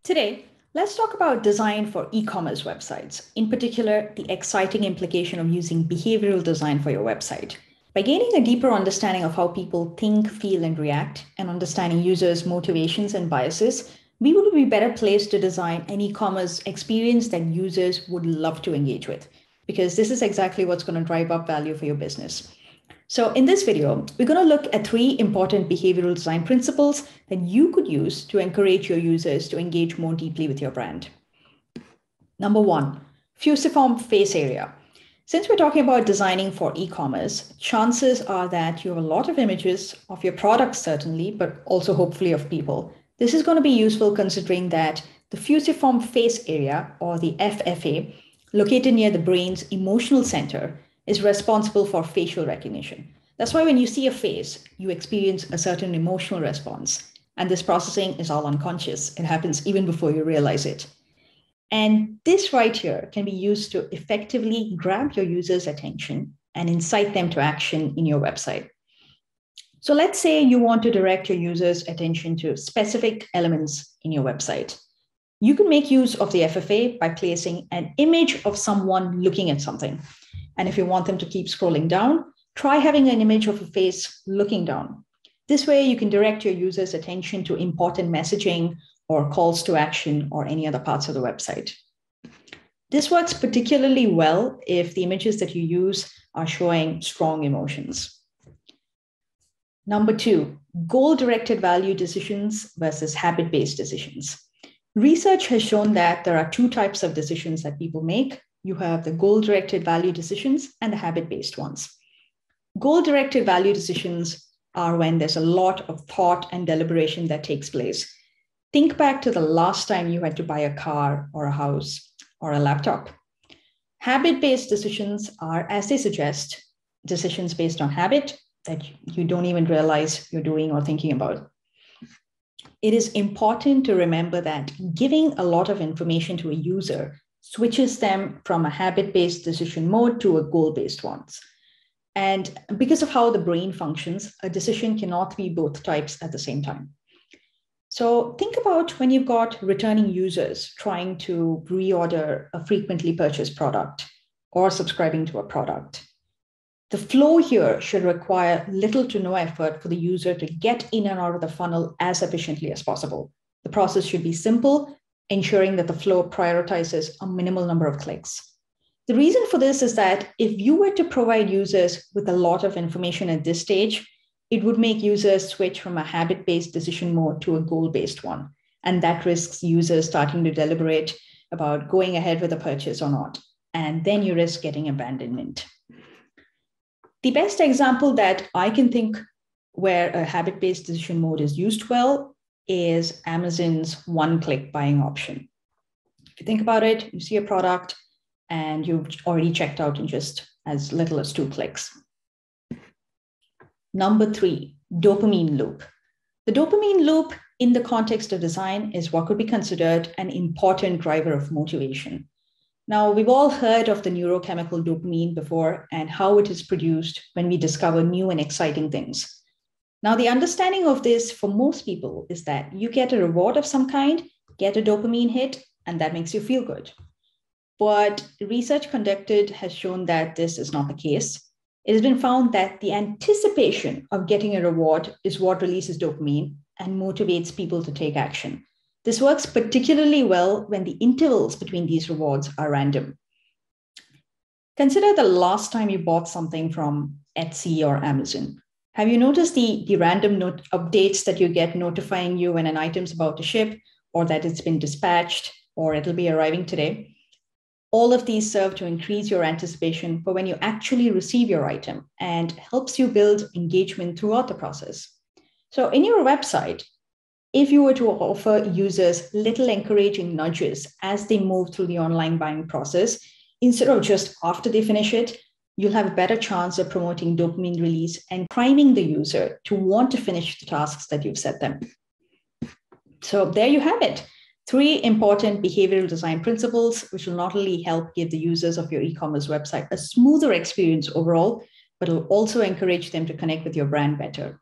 Today, let's talk about design for e-commerce websites, in particular, the exciting implication of using behavioral design for your website. By gaining a deeper understanding of how people think, feel, and react, and understanding users' motivations and biases, we will be better placed to design an e-commerce experience that users would love to engage with, because this is exactly what's going to drive up value for your business. So in this video, we're going to look at 3 important behavioral design principles that you could use to encourage your users to engage more deeply with your brand. Number 1, fusiform face area. Since we're talking about designing for e-commerce, chances are that you have a lot of images of your products, certainly, but also hopefully of people. This is going to be useful considering that the fusiform face area, or the FFA, located near the brain's emotional center, is responsible for facial recognition. That's why when you see a face, you experience a certain emotional response. And this processing is all unconscious. It happens even before you realize it. And this right here can be used to effectively grab your users' attention and incite them to action in your website. So let's say you want to direct your users' attention to specific elements in your website. You can make use of the FFA by placing an image of someone looking at something. And if you want them to keep scrolling down, try having an image of a face looking down. This way you can direct your users' attention to important messaging or calls to action or any other parts of the website. This works particularly well if the images that you use are showing strong emotions. Number 2, goal-directed value decisions versus habit-based decisions. Research has shown that there are 2 types of decisions that people make. You have the goal-directed value decisions and the habit-based ones. Goal-directed value decisions are when there's a lot of thought and deliberation that takes place. Think back to the last time you had to buy a car or a house or a laptop. Habit-based decisions are, as they suggest, decisions based on habit that you don't even realize you're doing or thinking about. It is important to remember that giving a lot of information to a user switches them from a habit-based decision mode to a goal-based one. And because of how the brain functions, a decision cannot be both types at the same time. So think about when you've got returning users trying to reorder a frequently purchased product or subscribing to a product. The flow here should require little to no effort for the user to get in and out of the funnel as efficiently as possible. The process should be simple, ensuring that the flow prioritizes a minimal number of clicks. The reason for this is that if you were to provide users with a lot of information at this stage, it would make users switch from a habit-based decision mode to a goal-based one. And that risks users starting to deliberate about going ahead with a purchase or not. And then you risk getting abandonment. The best example that I can think where a habit-based decision mode is used well is Amazon's one-click buying option. If you think about it, you see a product and you've already checked out in just as little as 2 clicks. Number 3, dopamine loop. The dopamine loop in the context of design is what could be considered an important driver of motivation. Now, we've all heard of the neurochemical dopamine before and how it is produced when we discover new and exciting things. Now, the understanding of this for most people is that you get a reward of some kind, get a dopamine hit, and that makes you feel good. But research conducted has shown that this is not the case. It has been found that the anticipation of getting a reward is what releases dopamine and motivates people to take action. This works particularly well when the intervals between these rewards are random. Consider the last time you bought something from Etsy or Amazon. Have you noticed the random updates that you get notifying you when an item's about to ship, or that it's been dispatched, or it'll be arriving today? All of these serve to increase your anticipation for when you actually receive your item and helps you build engagement throughout the process. So in your website, if you were to offer users little encouraging nudges as they move through the online buying process, instead of just after they finish it, you'll have a better chance of promoting dopamine release and priming the user to want to finish the tasks that you've set them. So there you have it. 3 important behavioral design principles, which will not only help give the users of your e-commerce website a smoother experience overall, but will also encourage them to connect with your brand better.